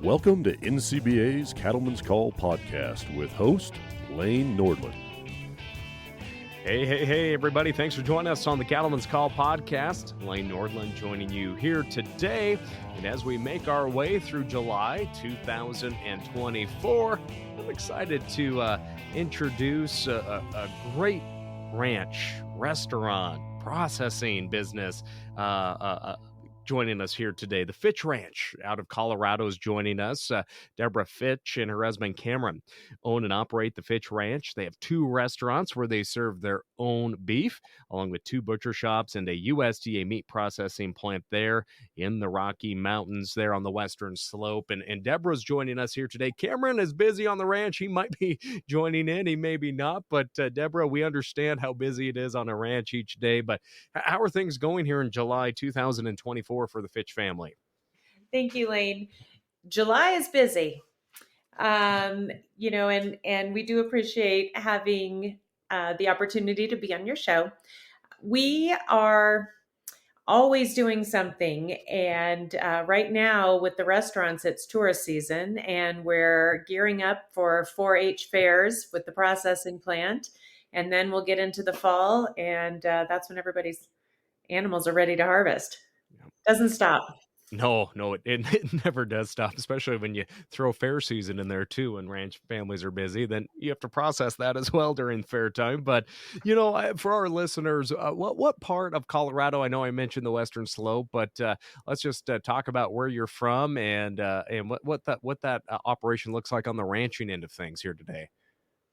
Welcome to NCBA's Cattleman's Call podcast with host Lane Nordland. Hey, everybody. Thanks for joining us on the Cattleman's Call podcast. Lane Nordland joining you here today. And as we make our way through July 2024, I'm excited to introduce a great ranch, restaurant, processing business joining us here today. The Fitch Ranch out of Colorado is joining us. Deborah Fitch and her husband Cameron own and operate the Fitch Ranch. They have 2 restaurants where they serve their own beef, along with 2 butcher shops and a USDA meat processing plant there in the Rocky Mountains there on the western slope. And Deborah's joining us here today. Cameron is busy on the ranch. He might be joining in. He may be not. But Deborah, we understand how busy it is on a ranch each day. But how are things going here in July 2024 for the Fitch family? Thank you, Lane. July is busy. And we do appreciate having the opportunity to be on your show. We are always doing something. And right now with the restaurants, it's tourist season, and we're gearing up for 4-H fairs with the processing plant. And then we'll get into the fall, and that's when everybody's animals are ready to harvest. Doesn't stop. No, it never does stop, especially when you throw fair season in there too, and ranch families are busy. Then you have to process that as well during fair time. But, for our listeners, what part of Colorado, I know I mentioned the Western Slope, but let's just talk about where you're from and what that operation looks like on the ranching end of things here today.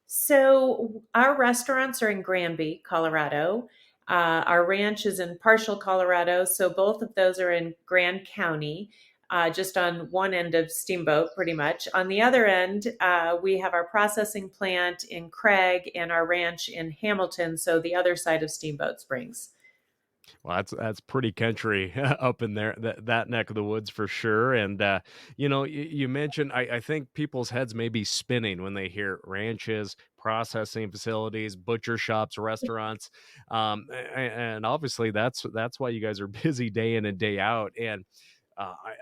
So our restaurants are in Granby, Colorado. Our ranch is in Partial, Colorado. So both of those are in Grand County, just on one end of Steamboat, pretty much. On the other end, we have our processing plant in Craig and our ranch in Hamilton, so the other side of Steamboat Springs. Well, that's pretty country up in there, that neck of the woods for sure. And, you mentioned, I think people's heads may be spinning when they hear ranches, processing facilities, butcher shops, restaurants. And obviously that's why you guys are busy day in and day out. And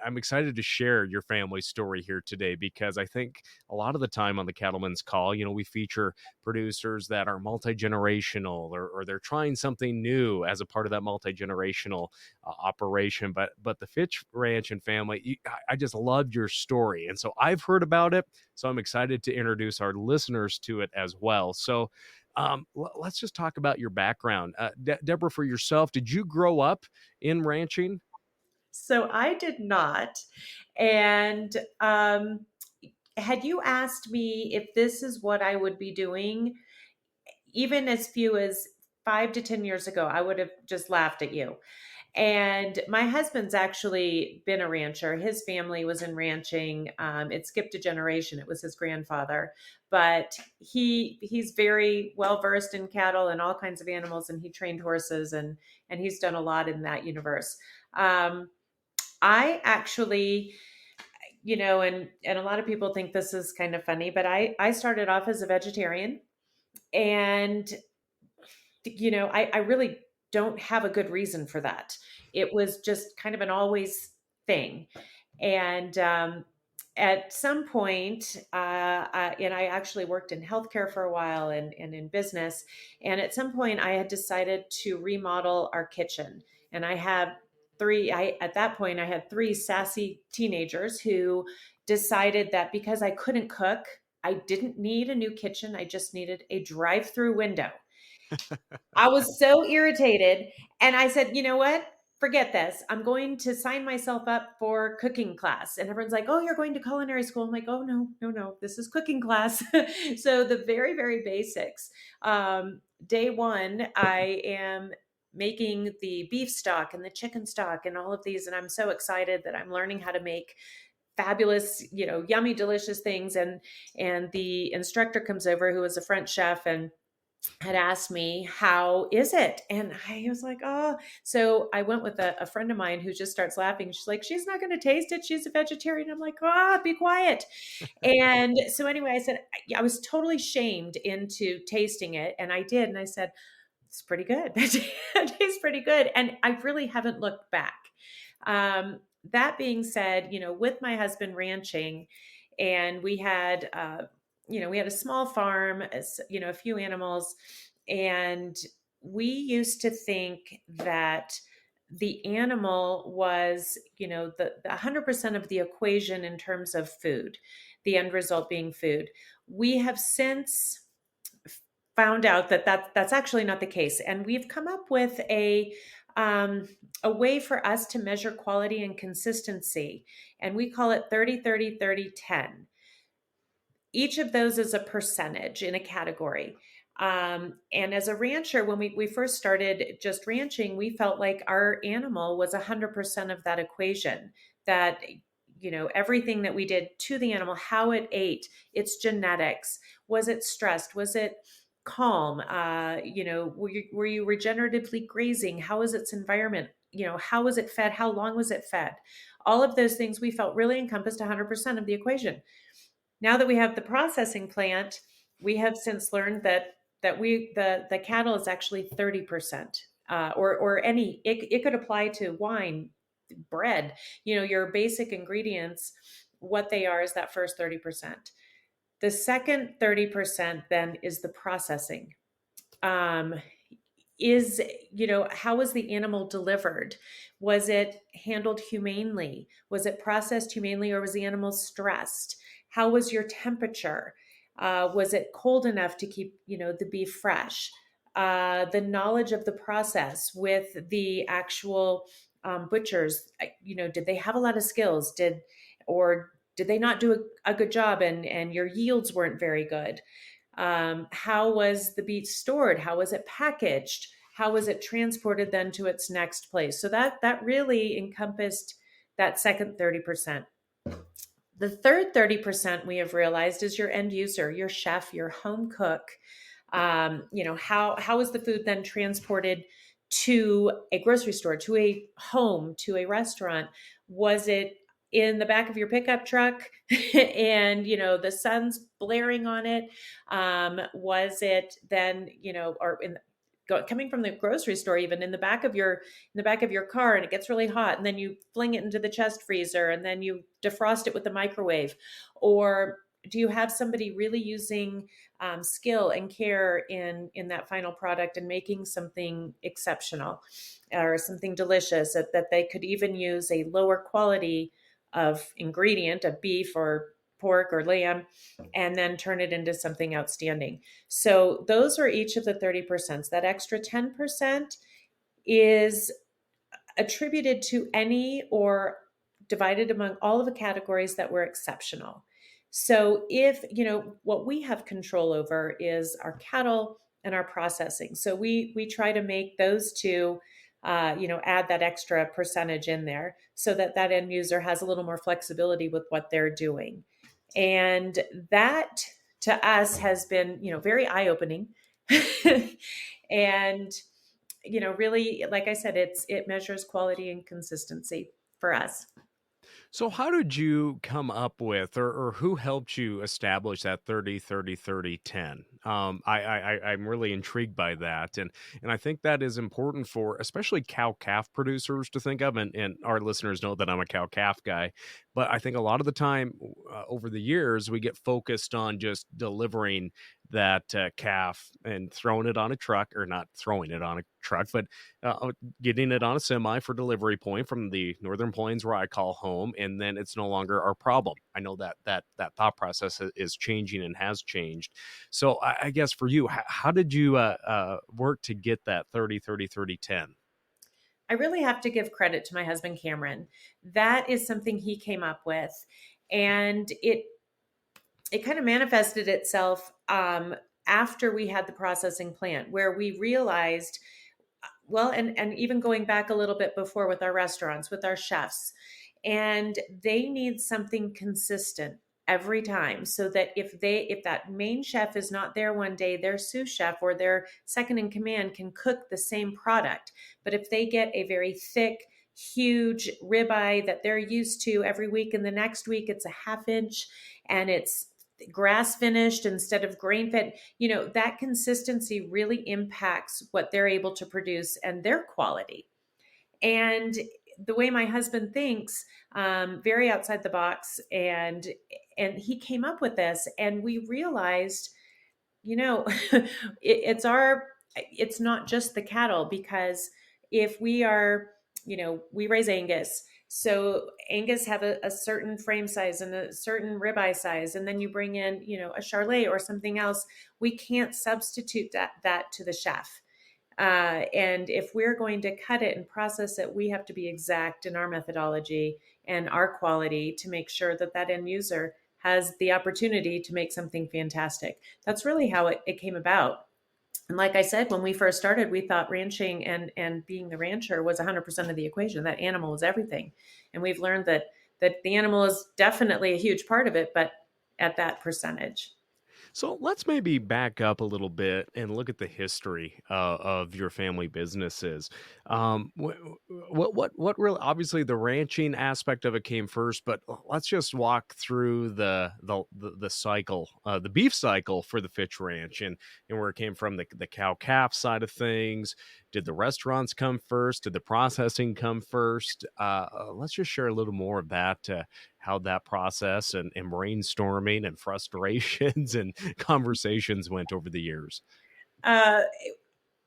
I'm excited to share your family story here today, because I think a lot of the time on the Cattleman's Call, we feature producers that are multi-generational or they're trying something new as a part of that multi-generational operation. But the Fitch Ranch and family, I just loved your story. And so I've heard about it. So I'm excited to introduce our listeners to it as well. So let's just talk about your background. Deborah, for yourself, did you grow up in ranching? So I did not. And had you asked me if this is what I would be doing, even as few as 5 to 10 years ago, I would have just laughed at you. And my husband's actually been a rancher. His family was in ranching. It skipped a generation. It was his grandfather. But he's very well versed in cattle and all kinds of animals, and he trained horses, and he's done a lot in that universe. I actually, and a lot of people think this is kind of funny, but I started off as a vegetarian, and, I really don't have a good reason for that. It was just kind of an always thing. And at some point, and I actually worked in healthcare for a while and in business. And at some point I had decided to remodel our kitchen. And at that point I had 3 sassy teenagers who decided that because I couldn't cook, I didn't need a new kitchen. I just needed a drive-through window. I was so irritated. And I said, you know what? Forget this. I'm going to sign myself up for cooking class. And everyone's like, oh, you're going to culinary school. I'm like, oh, no. This is cooking class. So the very, very basics. Day one, I am making the beef stock and the chicken stock and all of these. And I'm so excited that I'm learning how to make fabulous, yummy, delicious things. And the instructor comes over, who is a French chef, and had asked me, how is it? And I was like, oh. So I went with a friend of mine who just starts laughing. She's like, she's not going to taste it. She's a vegetarian. I'm like, be quiet. And so anyway, I said, I was totally shamed into tasting it. And I did. And I said, it's pretty good. It tastes pretty good. And I really haven't looked back. that being said, with my husband ranching, and we had a small farm, a few animals, and we used to think that the animal was, the 100% of the equation in terms of food, the end result being food. We have since found out that that's actually not the case, and we've come up with um, a way for us to measure quality and consistency, and we call it 30-30-30-10. Each of those is a percentage in a category. And as a rancher, when we first started just ranching, we felt like our animal was 100% of that equation, that, everything that we did to the animal, how it ate, its genetics, was it stressed? Was it calm? Were you regeneratively grazing? How was its environment? How was it fed? How long was it fed? All of those things we felt really encompassed 100% of the equation. Now that we have the processing plant, we have since learned that the cattle is actually 30%, or any, it could apply to wine, bread, your basic ingredients. What they are is that first 30%. The second 30% then is the processing. Um, is How was the animal delivered? Was it handled humanely? Was it processed humanely, or was the animal stressed? How was your temperature? Was it cold enough to keep the beef fresh? The knowledge of the process with the actual butchers, did they have a lot of skills? Or did they not do a good job, and your yields weren't very good? How was the beef stored? How was it packaged? How was it transported then to its next place? So that really encompassed that second 30%. The third 30% we have realized is your end user, your chef, your home cook. How is the food then transported to a grocery store, to a home, to a restaurant? Was it in the back of your pickup truck and the sun's blaring on it? Was it then, or coming from the grocery store, even in the back of your car, and it gets really hot, and then you fling it into the chest freezer, and then you defrost it with the microwave? Or do you have somebody really using skill and care in that final product and making something exceptional or something delicious, that they could even use a lower quality of ingredient, of beef or pork or lamb, and then turn it into something outstanding? So those are each of the 30%. That extra 10% is attributed to any or divided among all of the categories that were exceptional. So if, what we have control over is our cattle and our processing. So we try to make those two, add that extra percentage in there so that end user has a little more flexibility with what they're doing. And that to us has been, very eye-opening. And, really, like I said, it measures quality and consistency for us. So how did you come up with, or who helped you establish that 30-30-30-10? I'm really intrigued by that. And I think that is important for especially cow calf producers to think of. And our listeners know that I'm a cow calf guy, but I think a lot of the time over the years, we get focused on just delivering that calf and throwing it on a truck, or not throwing it on a truck, but getting it on a semi for delivery point from the northern plains where I call home, and then it's no longer our problem. I know that thought process is changing and has changed. So I guess for you, how did you work to get that 30-30-30-10? I really have to give credit to my husband, Cameron. That is something he came up with. And it kind of manifested itself after we had the processing plant, where we realized, well, and even going back a little bit before with our restaurants, with our chefs, and they need something consistent every time, so that if that main chef is not there one day, their sous chef or their second in command can cook the same product. But if they get a very thick, huge ribeye that they're used to every week, and the next week it's a half inch and it's grass finished instead of grain fed, that consistency really impacts what they're able to produce and their quality. And the way my husband thinks, very outside the box, and he came up with this, and we realized, it's it's not just the cattle, because if we are, we raise Angus. So Angus have a certain frame size and a certain ribeye size, and then you bring in, a Charlet or something else. We can't substitute that to the chef. And if we're going to cut it and process it, we have to be exact in our methodology and our quality to make sure that that end user has the opportunity to make something fantastic. That's really how it came about. And like I said, when we first started, we thought ranching and being the rancher was 100% of the equation. That animal was everything. And we've learned that the animal is definitely a huge part of it, but at that percentage. So let's maybe back up a little bit and look at the history of your family businesses. What really? Obviously, the ranching aspect of it came first, but let's just walk through the cycle, the beef cycle for the Fitch Ranch, and where it came from. The cow calf side of things. Did the restaurants come first? Did the processing come first? Let's just share a little more of that. How that process and brainstorming and frustrations and conversations went over the years. Uh,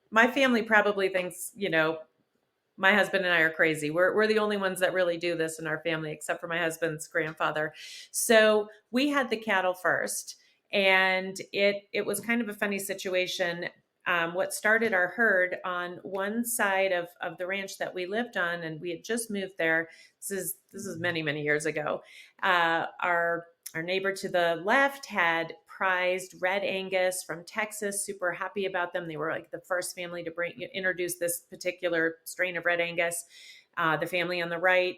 my family probably thinks, my husband and I are crazy. We're the only ones that really do this in our family, except for my husband's grandfather. So we had the cattle first, and it was kind of a funny situation. What started our herd on one side of the ranch that we lived on, and we had just moved there. This is many years ago. Our neighbor to the left had prized red Angus from Texas. Super happy about them. They were like the first family to introduce this particular strain of red Angus. The family on the right,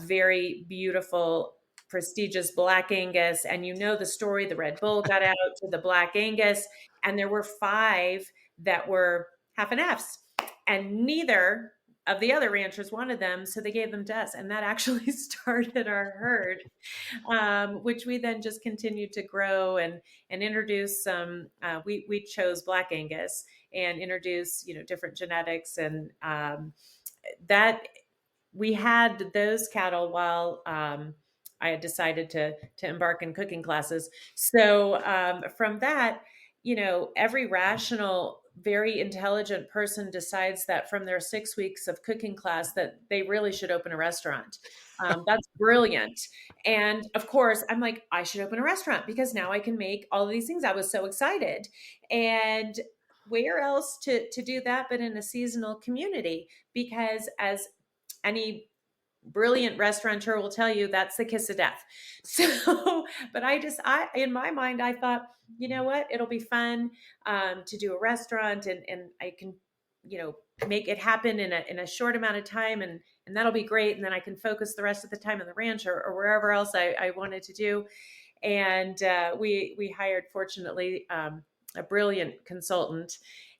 very beautiful, prestigious black Angus. And the story, the Red Bull got out to the black Angus, and there were 5 that were half and halves, and neither of the other ranchers wanted them, so they gave them to us, and that actually started our herd, which we then just continued to grow and introduce some. We chose black Angus and introduce different genetics, and that we had those cattle while I had decided to embark in cooking classes. So from that, every rational, very intelligent person decides that from their 6 weeks of cooking class that they really should open a restaurant. That's brilliant. And of course, I'm like, I should open a restaurant because now I can make all of these things. I was so excited. And where else to do that but in a seasonal community? Because as any brilliant restaurateur will tell you, that's the kiss of death. So, but in my mind, I thought, you know what, it'll be fun to do a restaurant, and I can, make it happen in a short amount of time, and that'll be great. And then I can focus the rest of the time on the ranch or wherever else I wanted to do. And we hired, fortunately, a brilliant consultant,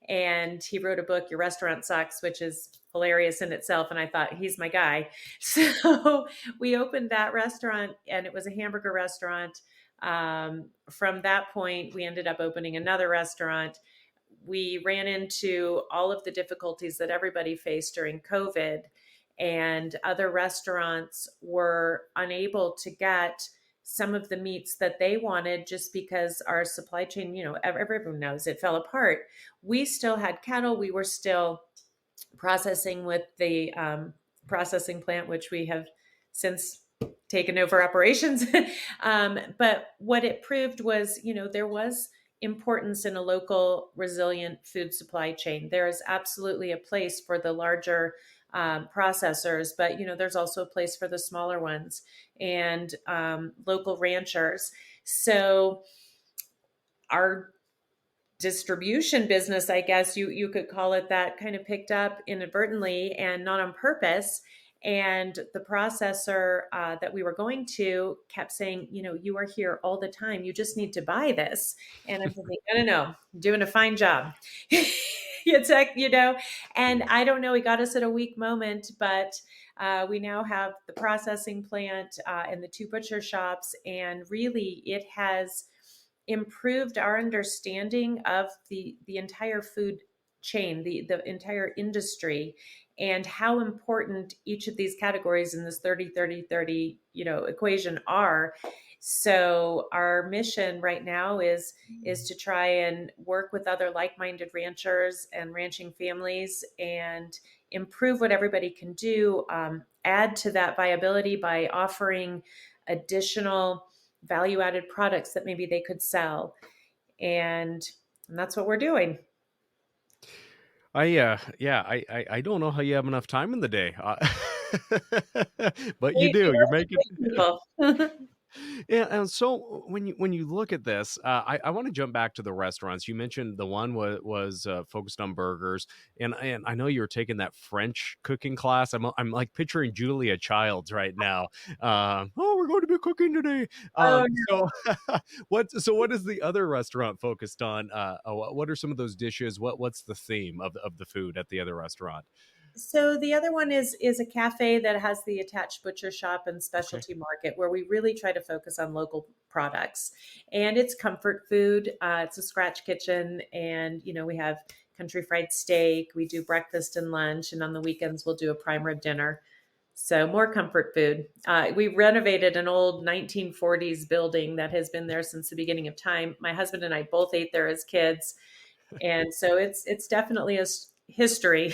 and he wrote a book, Your Restaurant Sucks, which is hilarious in itself. And I thought, he's my guy. So we opened that restaurant, and it was a hamburger restaurant. From that point, we ended up opening another restaurant. We ran into all of the difficulties that everybody faced during COVID, and other restaurants were unable to get some of the meats that they wanted just because our supply chain, everyone knows it fell apart. We still had cattle. We were still processing with the processing plant, which we have since taken over operations. But what it proved was, there was importance in a local resilient food supply chain. There is absolutely a place for the larger processors, but there's also a place for the smaller ones and local ranchers. So our distribution business, I guess you could call it that, kind of picked up inadvertently and not on purpose. And the processor that we wwe were going to kept saying, you are here all the time. You just need to buy this. And I'm thinking, no, I'm doing a fine job. It's like, and I don't know, he got us at a weak moment, but we now have the processing plant and the 2 butcher shops. And really, it has improved our understanding of the entire food chain, the entire industry, and how important each of these categories in this 30-30-30, equation are. So our mission right now is to try and work with other like-minded ranchers and ranching families and improve what everybody can do, add to that viability by offering additional value-added products that maybe they could sell. And that's what we're doing. Yeah, I don't know how you have enough time in the day, but you We do. work You're with making great people. Yeah, and so when you look at this, I want to jump back to the restaurants. You mentioned the one was focused on burgers, and I know you're taking that French cooking class. I'm like picturing Julia Childs right now. Oh, we're going to be cooking today. Oh, So what is the other restaurant focused on? What are some of those dishes? What's the theme of the food at the other restaurant? so the other one is a cafe that has the attached butcher shop and Okay. specialty market, where we really try to focus on local products. And it's comfort food. It's a scratch kitchen, and we have country fried steak. We do breakfast and lunch, and on the weekends we'll do a prime rib dinner. So more comfort food. We renovated an old 1940s building that has been there since the beginning of time. My husband and I both ate there as kids, and so it's definitely a history.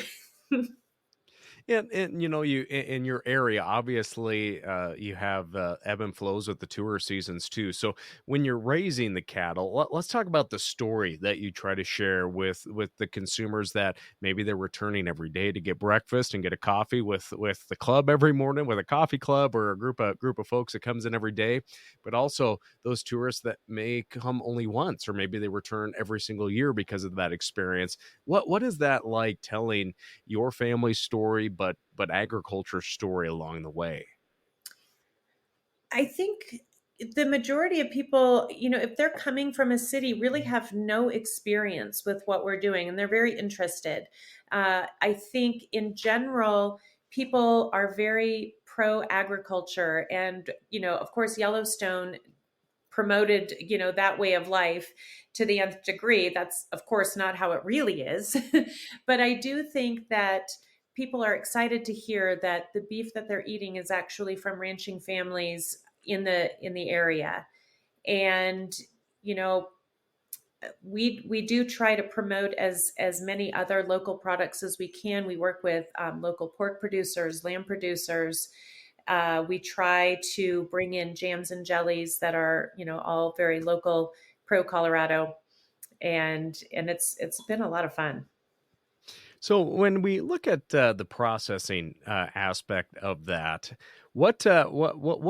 And you in your area, obviously, you have ebb and flows with the tour seasons too. So when you're raising the cattle, let's talk about the story that you try to share with the consumers, that maybe they're returning every day to get breakfast and get a coffee with the club every morning, with a coffee club or a group of folks that comes in every day, but also those tourists that may come only once, or maybe they return every single year because of that experience. What is that like, telling your family story, but agriculture story along the way? I think the majority of people, if they're coming from a city, really have no experience with what we're doing, and they're very interested. I think in general, people are very pro agriculture. And, of course, Yellowstone promoted, that way of life to the nth degree. That's, of course, not how it really is. But I do think that people are excited to hear that the beef that they're eating is actually from ranching families in the area. And you know we do try to promote as many other local products as we can. We work with local pork producers, lamb producers. We try to bring in jams and jellies that are, all very local, pro Colorado, and it's been a lot of fun. So when we look at the processing aspect of that, what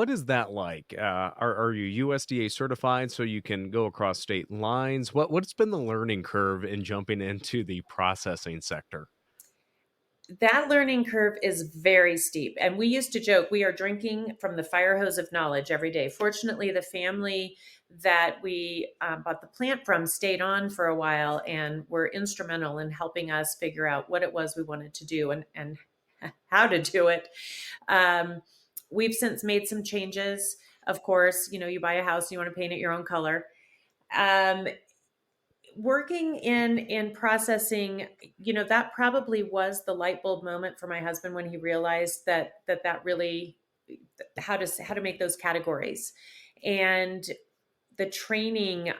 is that like? Are you USDA certified so you can go across state lines? What's been the learning curve in jumping into the processing sector? That learning curve is very steep. And we used to joke, we are drinking from the fire hose of knowledge every day. Fortunately, the family that we bought the plant from stayed on for a while and were instrumental in helping us figure out what it was we wanted to do, and how to do it. Um, we've since made some changes. Of course, you buy a house, you want to paint it your own color. Um, Working in processing, that probably was the light bulb moment for my husband when he realized that really, how to make those categories, and the training,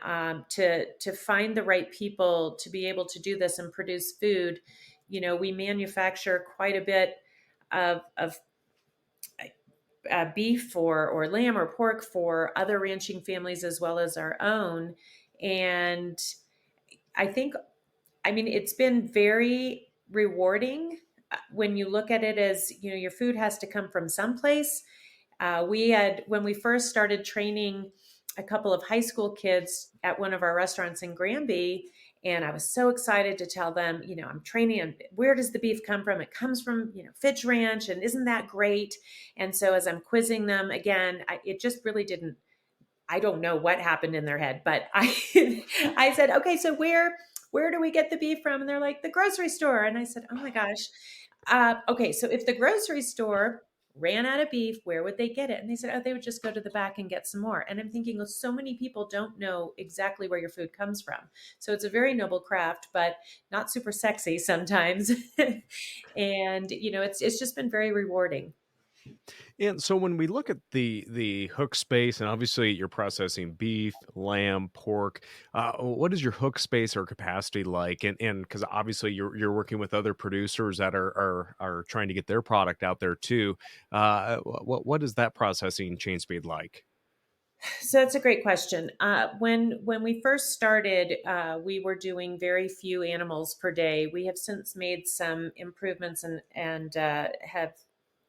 to find the right people to be able to do this and produce food. We manufacture quite a bit of beef or lamb or pork for other ranching families as well as our own. And I think, it's been very rewarding, when you look at it as, your food has to come from someplace. When we first started training a couple of high school kids at one of our restaurants in Granby, and I was so excited to tell them, I'm training, and where does the beef come from? It comes from, Fitch Ranch, and isn't that great? And so as I'm quizzing them again, it just really didn't. I don't know what happened in their head, but I said, okay, so where do we get the beef from? And they're like, the grocery store. And I said, oh my gosh. Okay, so if the grocery store ran out of beef, where would they get it? And they said, oh, they would just go to the back and get some more. And I'm thinking, well, so many people don't know exactly where your food comes from. So it's a very noble craft, but not super sexy sometimes. And, it's just been very rewarding. And so when we look at the hook space, and obviously you're processing beef, lamb, pork, what is your hook space or capacity like? And because obviously you're working with other producers that are trying to get their product out there too. What is that processing chain speed like? So that's a great question. When we first started, we were doing very few animals per day. We have since made some improvements and have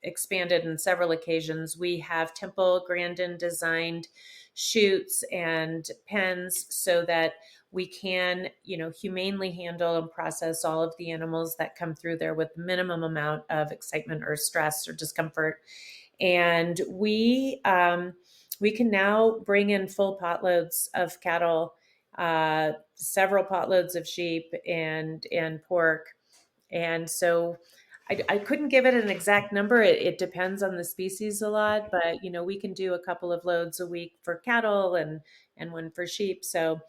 expanded in several occasions. We have Temple Grandin designed chutes and pens so that we can, humanely handle and process all of the animals that come through there with minimum amount of excitement or stress or discomfort. And we can now bring in full potloads of cattle, several potloads of sheep and pork. And so I couldn't give it an exact number. It depends on the species a lot, but we can do a couple of loads a week for cattle and one for sheep. So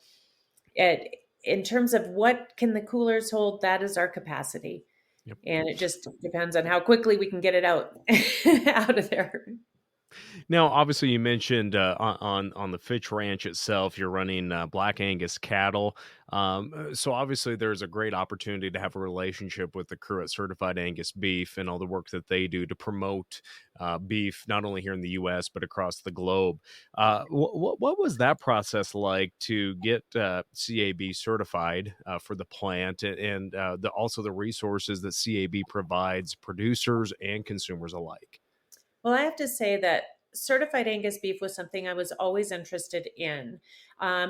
in terms of what can the coolers hold, that is our capacity. Yep. And it just depends on how quickly we can get it out out of there. Now, obviously, you mentioned on the Fitch Ranch itself, you're running Black Angus cattle. So obviously, there's a great opportunity to have a relationship with the crew at Certified Angus Beef and all the work that they do to promote beef, not only here in the U.S. but across the globe. What was that process like to get CAB certified for the plant, and also the resources that CAB provides producers and consumers alike? Well, I have to say that certified Angus beef was something I was always interested in.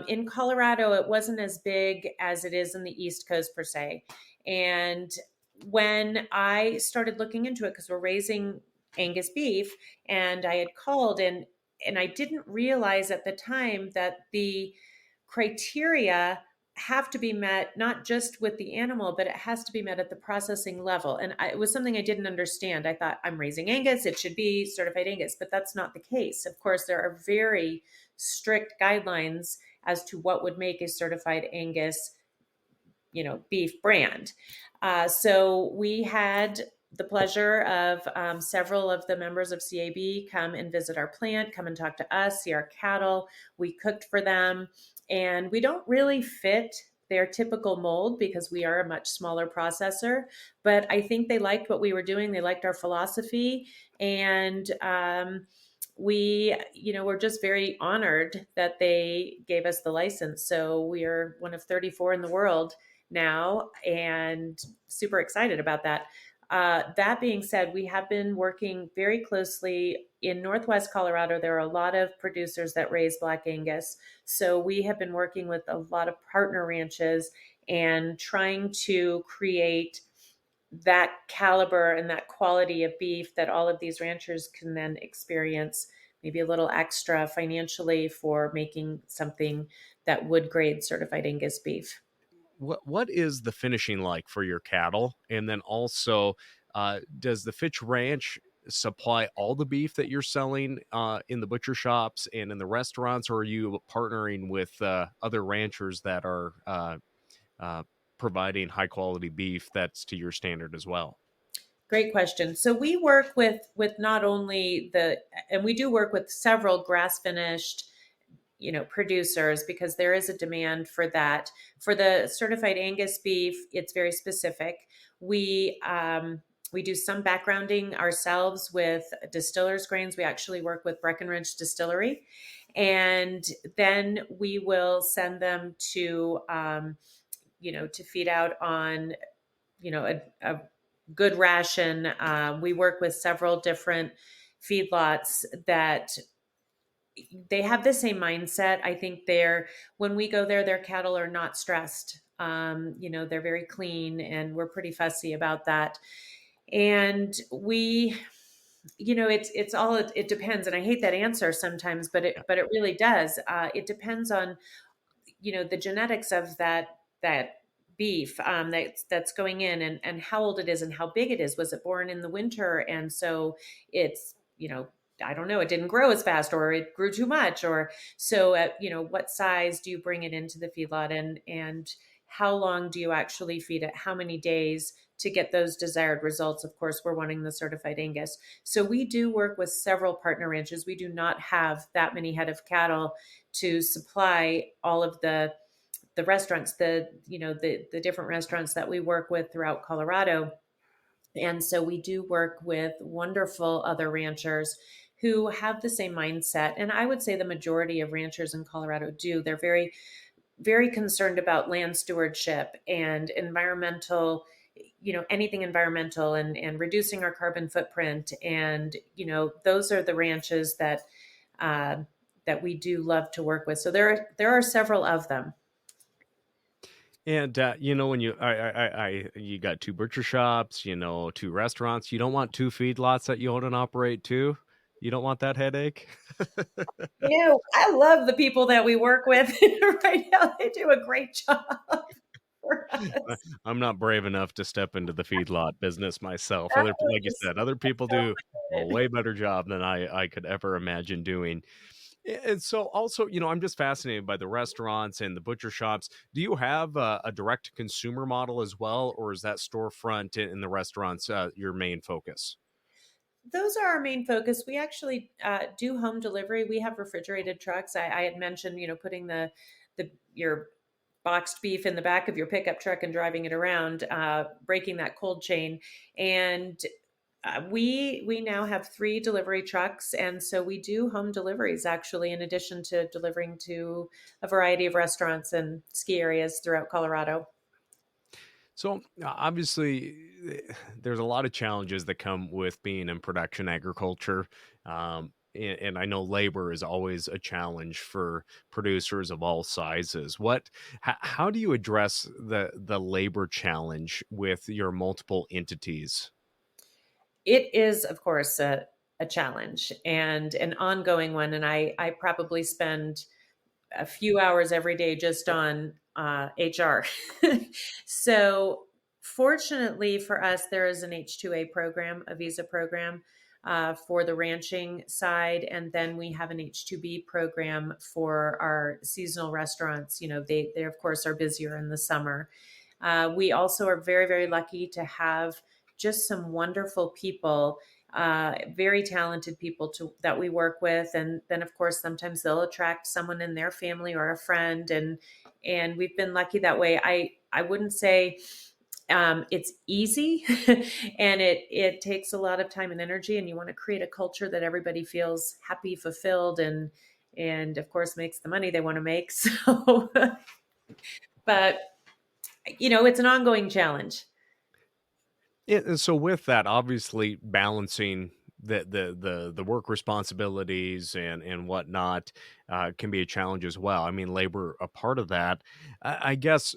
In Colorado, it wasn't as big as it is in the East Coast per se. And when I started looking into it, because we're raising Angus beef, and I had called and I didn't realize at the time that the criteria have to be met not just with the animal, but it has to be met at the processing level. And it was something I didn't understand. I thought, I'm raising Angus, it should be certified Angus, but that's not the case. Of course, there are very strict guidelines as to what would make a certified Angus, beef brand. So we had the pleasure of several of the members of CAB come and visit our plant, come and talk to us, see our cattle. We cooked for them, and we don't really fit their typical mold because we are a much smaller processor. But I think they liked what we were doing. They liked our philosophy, and we're just very honored that they gave us the license. So we are one of 34 in the world now, and super excited about that. That being said, we have been working very closely in Northwest Colorado. There are a lot of producers that raise Black Angus. So we have been working with a lot of partner ranches and trying to create that caliber and that quality of beef that all of these ranchers can then experience, maybe a little extra financially for making something that would grade certified Angus beef. What is the finishing like for your cattle? And then also, does the Fitch Ranch supply all the beef that you're selling in the butcher shops and in the restaurants, or are you partnering with other ranchers that are uh, providing high quality beef that's to your standard as well? Great question. So we work with not only and we do work with several grass finished, producers, because there is a demand for that. For the certified Angus beef, it's very specific. We do some backgrounding ourselves with distillers grains. We actually work with Breckenridge Distillery, and then we will send them to feed out on, a good ration. We work with several different feedlots that they have the same mindset. I think when we go there, their cattle are not stressed. They're very clean, and we're pretty fussy about that. And it depends. And I hate that answer sometimes, but it really does. It depends on, the genetics of that beef that's going in, and how old it is and how big it is. Was it born in the winter? And so it's, I don't know, it didn't grow as fast, or it grew too much, or so what size do you bring it into the feedlot, and how long do you actually feed it? How many days to get those desired results? Of course, we're wanting the certified Angus. So we do work with several partner ranches. We do not have that many head of cattle to supply all of the restaurants, the different restaurants that we work with throughout Colorado. And so we do work with wonderful other ranchers who have the same mindset. And I would say the majority of ranchers in Colorado do. They're very, very concerned about land stewardship and environmental, anything environmental, and reducing our carbon footprint. And, those are the ranches that we do love to work with. So there are several of them. And when you got two butcher shops, two restaurants, you don't want two feedlots that you own and operate too. You don't want that headache. I love the people that we work with right now. They do a great job for us. I'm not brave enough to step into the feedlot business myself. Like you said, other people do a way better job than I could ever imagine doing. And so also, I'm just fascinated by the restaurants and the butcher shops. Do you have a direct consumer model as well, or is that storefront in the restaurants your main focus? Those are our main focus. We actually do home delivery. We have refrigerated trucks. I had mentioned, putting your boxed beef in the back of your pickup truck and driving it around, breaking that cold chain. And we now have 3 delivery trucks, and so we do home deliveries, actually, in addition to delivering to a variety of restaurants and ski areas throughout Colorado. So obviously, there's a lot of challenges that come with being in production agriculture. And I know labor is always a challenge for producers of all sizes. How do you address the labor challenge with your multiple entities? It is, of course, a challenge and an ongoing one. And I probably spend a few hours every day just on HR. So fortunately for us, there is an H-2A program, a visa program for the ranching side. And then we have an H-2B program for our seasonal restaurants. They of course are busier in the summer. We also are very, very lucky to have just some wonderful people, very talented people that we work with. And then of course, sometimes they'll attract someone in their family or a friend. And we've been lucky that way. I wouldn't say it's easy and it takes a lot of time and energy, and you want to create a culture that everybody feels happy, fulfilled, and of course makes the money they want to make. So, but it's an ongoing challenge. Yeah, and so with that, obviously balancing the work responsibilities and whatnot can be a challenge as well. I mean, labor a part of that. I guess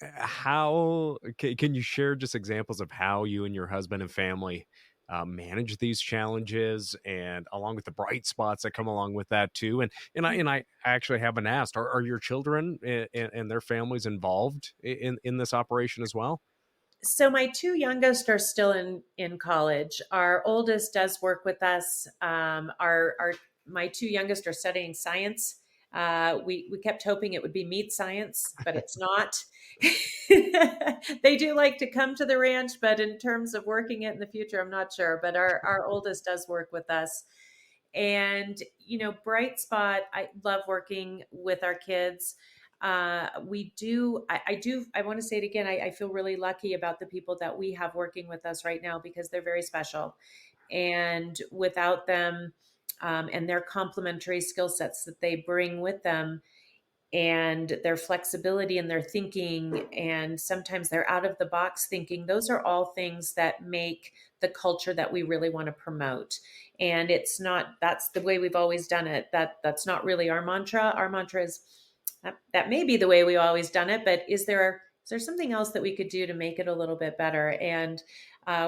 how can you share just examples of how you and your husband and family manage these challenges, and along with the bright spots that come along with that too? And I actually haven't asked, are your children and their families involved in this operation as well? So my 2 youngest are still in college. Our oldest does work with us. Our my 2 youngest are studying science. We kept hoping it would be meat science, but it's not. They do like to come to the ranch, but in terms of working it in the future, I'm not sure. But our oldest does work with us. And, bright spot, I love working with our kids. We do, I want to say it again. I feel really lucky about the people that we have working with us right now, because they're very special. And without them, and their complementary skill sets that they bring with them, and their flexibility in their thinking, and sometimes they're out of the box thinking, those are all things that make the culture that we really want to promote. And that's the way we've always done it. That's not really our mantra. Our mantra is that may be the way we've always done it, but is there something else that we could do to make it a little bit better? And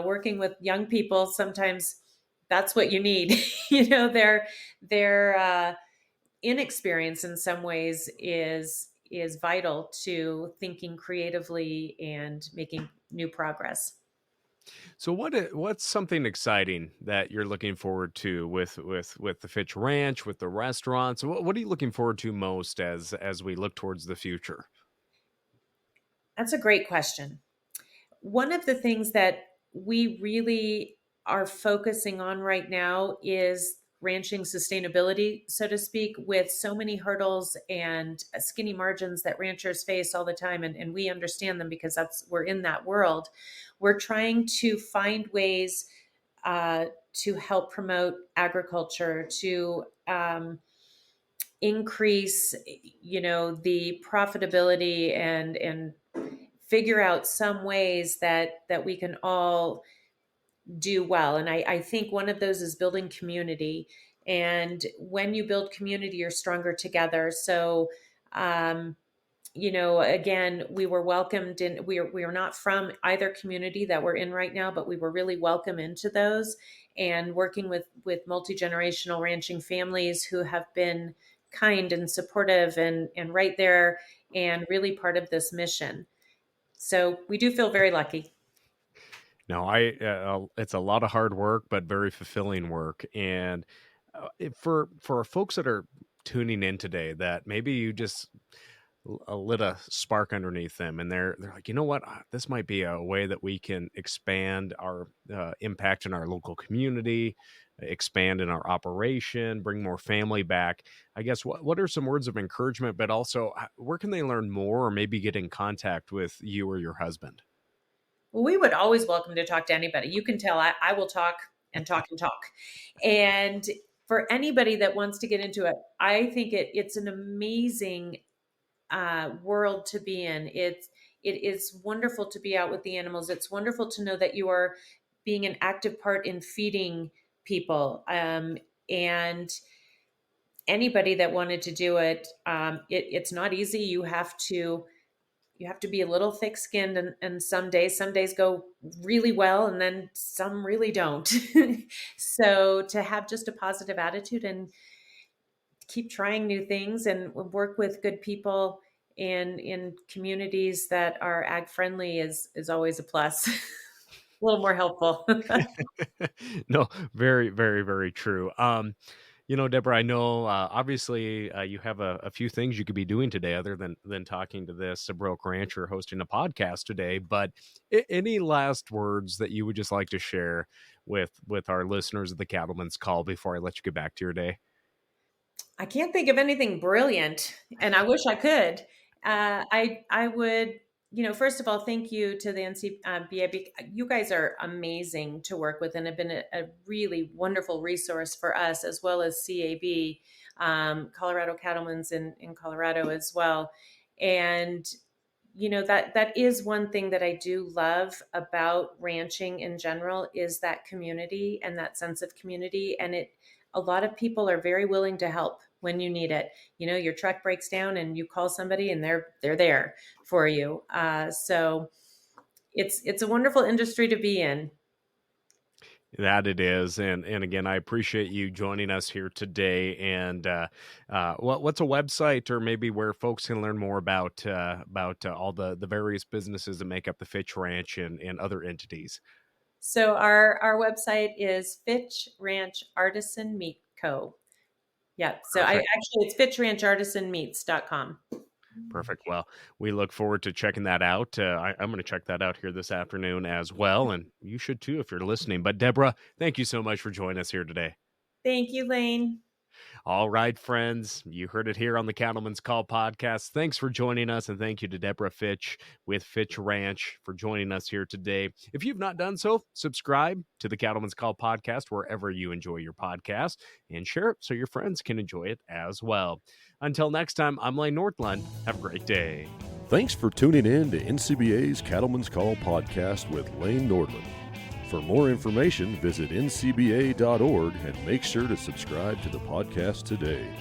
working with young people, sometimes that's what you need. Their inexperience in some ways is is vital to thinking creatively and making new progress. So what's something exciting that you're looking forward to with the Fitch Ranch, with the restaurants? What are you looking forward to most as we look towards the future? That's a great question. One of the things that we really are focusing on right now is ranching sustainability, so to speak, with so many hurdles and skinny margins that ranchers face all the time. And we understand them because we're in that world. We're trying to find ways to help promote agriculture, to increase, the profitability and figure out some ways that we can all do well. And I think one of those is building community. And when you build community, you're stronger together. So, again, we were welcomed in, we are not from either community that we're in right now, but we were really welcome into those, and working with multi-generational ranching families who have been kind and supportive and right there and really part of this mission. So we do feel very lucky. No, it's a lot of hard work, but very fulfilling work. And for folks that are tuning in today, that maybe you just lit a spark underneath them, and they're like, you know what, this might be a way that we can expand our impact in our local community, expand in our operation, bring more family back. I guess what are some words of encouragement, but also where can they learn more or maybe get in contact with you or your husband? Well, we would always welcome to talk to anybody. You can tell I will talk and talk and talk. And for anybody that wants to get into it, I think it's an amazing world to be in. It is wonderful to be out with the animals. It's wonderful to know that you are being an active part in feeding people. And anybody that wanted to do it, it's not easy. You have to be a little thick-skinned, and some days go really well, and then some really don't. So to have just a positive attitude and keep trying new things and work with good people in communities that are ag friendly is always a plus. A little more helpful. No, very, very, very true. Deborah, I know obviously you have a few things you could be doing today other than talking to this broke rancher hosting a podcast today. But any last words that you would just like to share with our listeners of the Cattleman's Call before I let you get back to your day? I can't think of anything brilliant, and I wish I could. I would, first of all, thank you to the NCBA. You guys are amazing to work with and have been a really wonderful resource for us, as well as CAB, Colorado Cattlemen's in Colorado as well. And, that is one thing that I do love about ranching in general, is that community and that sense of community. And a lot of people are very willing to help when you need it. Your truck breaks down and you call somebody and they're there for you. So it's a wonderful industry to be in. That it is. And again, I appreciate you joining us here today. And what's a website or maybe where folks can learn more about all the various businesses that make up the Fitch Ranch and other entities? So our website is Fitch Ranch Artisan Meat Co. Yeah. So it's FitchRanchArtisanMeats.com. Perfect. Well, we look forward to checking that out. I'm going to check that out here this afternoon as well. And you should too if you're listening. But Deborah, thank you so much for joining us here today. Thank you, Lane. All right, friends, you heard it here on the Cattleman's Call podcast. Thanks for joining us, and thank you to Deborah Fitch with Fitch Ranch for joining us here today. If you've not done so, subscribe to the Cattleman's Call podcast wherever you enjoy your podcast, and share it so your friends can enjoy it as well. Until next time, I'm Lane Nordlund. Have a great day. Thanks for tuning in to NCBA's Cattleman's Call podcast with Lane Nordlund. For more information, visit ncba.org and make sure to subscribe to the podcast today.